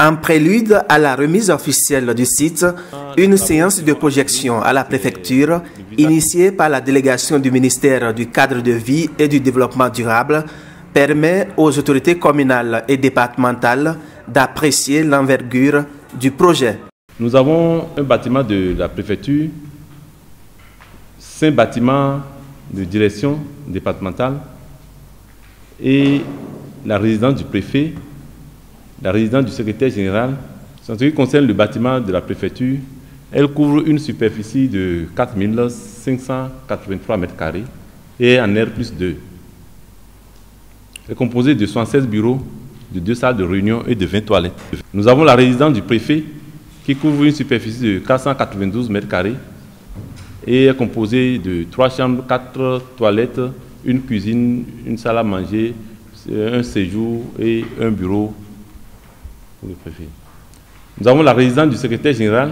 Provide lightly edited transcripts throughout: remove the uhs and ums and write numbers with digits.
En prélude à la remise officielle du site, une séance de projection à la préfecture, initiée par la délégation du ministère du Cadre de vie et du Développement durable, permet aux autorités communales et départementales d'apprécier l'envergure du projet. Nous avons un bâtiment de la préfecture, 5 bâtiments de direction départementale et la résidence du préfet, la résidence du secrétaire général. En ce qui concerne le bâtiment de la préfecture, elle couvre une superficie de 4 583 m² et en R+2. Elle est composée de 76 bureaux, de 2 salles de réunion et de 20 toilettes. Nous avons la résidence du préfet qui couvre une superficie de 492 m² et est composée de 3 chambres, 4 toilettes, une cuisine, une salle à manger, un séjour et un bureau pour le préfet. Nous avons la résidence du secrétaire général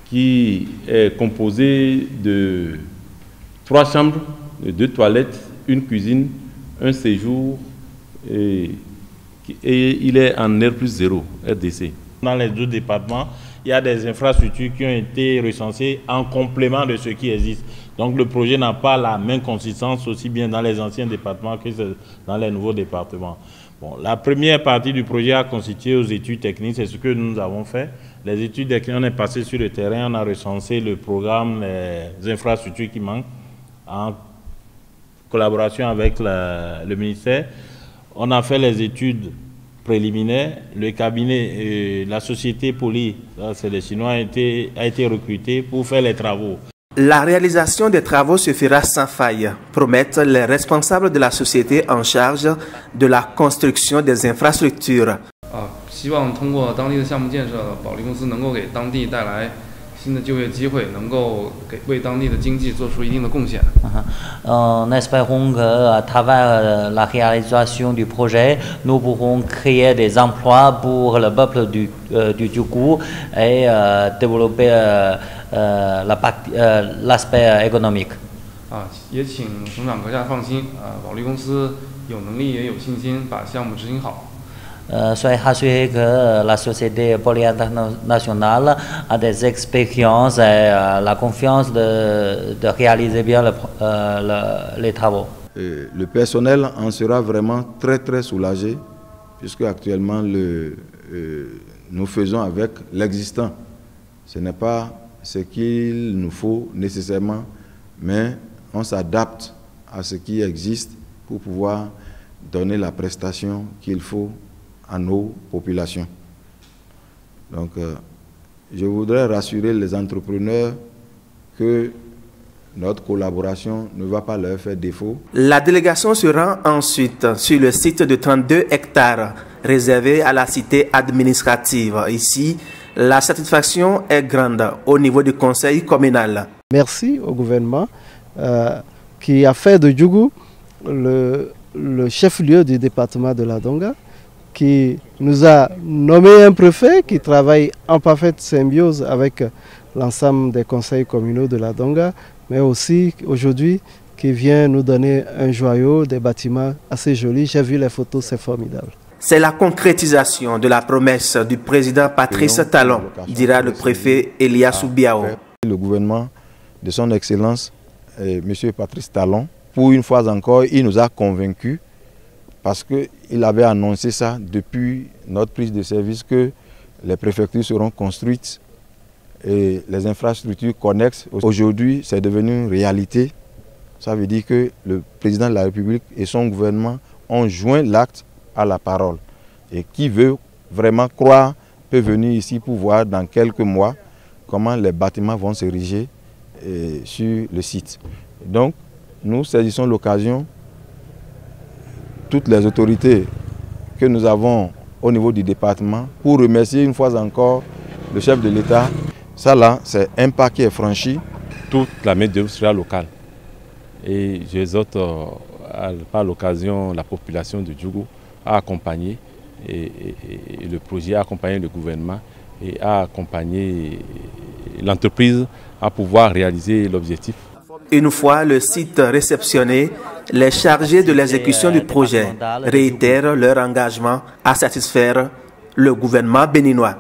qui est composée de 3 chambres, 2 toilettes, une cuisine, un séjour et il est en R+0, RDC. Dans les 2 départements, il y a des infrastructures qui ont été recensées en complément de ce qui existe. Donc le projet n'a pas la même consistance aussi bien dans les anciens départements que dans les nouveaux départements. Bon, la première partie du projet a constitué aux études techniques, c'est ce que nous avons fait. Les études techniques, on est passé sur le terrain, on a recensé le programme, les infrastructures qui manquent en collaboration avec le ministère. On a fait les études préliminaires. Le cabinet, la société Poly, c'est les Chinois, a été recruté pour faire les travaux. La réalisation des travaux se fera sans faille, promettent les responsables de la société en charge de la construction des infrastructures. 希望通过当地的项目建设，保利公司能够给当地带来新的就业机会，能够为当地的经济做出一定的贡献。En espérant qu'à travers la réalisation du projet, nous pourrons créer des emplois pour le peuple du Djougou et développer l'aspect économique. 也请省长阁下放心，保利公司有能力也有信心把项目执行好。 Soyez rassurés que la société Poly International a des expériences et la confiance de réaliser bien les travaux. Le personnel en sera vraiment très soulagé puisque actuellement nous faisons avec l'existant. Ce n'est pas ce qu'il nous faut nécessairement, mais on s'adapte à ce qui existe pour pouvoir donner la prestation qu'il faut à nos populations. Donc, je voudrais rassurer les entrepreneurs que notre collaboration ne va pas leur faire défaut. La délégation se rend ensuite sur le site de 32 hectares réservé à la cité administrative. Ici, la satisfaction est grande au niveau du conseil communal. Merci au gouvernement qui a fait de Djougou le chef-lieu du département de la Donga, qui nous a nommé un préfet qui travaille en parfaite symbiose avec l'ensemble des conseils communaux de la Donga, mais aussi aujourd'hui qui vient nous donner un joyau, des bâtiments assez jolis. J'ai vu les photos, c'est formidable. C'est la concrétisation de la promesse du président Patrice Talon, dira le préfet Elias Biao. Le gouvernement de son Excellence, M. Patrice Talon, pour une fois encore, il nous a convaincus parce qu'il avait annoncé ça depuis notre prise de service que les préfectures seront construites et les infrastructures connexes. Aujourd'hui, c'est devenu une réalité. Ça veut dire que le président de la République et son gouvernement ont joint l'acte à la parole. Et qui veut vraiment croire peut venir ici pour voir dans quelques mois comment les bâtiments vont s'ériger sur le site. Donc, nous saisissons l'occasion, toutes les autorités que nous avons au niveau du département, pour remercier une fois encore le chef de l'État. Ça là, c'est un pas qui est franchi. Toute la main-d'œuvre sera locale. Et j'exhorte par l'occasion la population de Djougou à accompagner et le projet, à accompagner le gouvernement et à accompagner l'entreprise à pouvoir réaliser l'objectif. Une fois le site réceptionné, les chargés de l'exécution du projet réitèrent leur engagement à satisfaire le gouvernement béninois.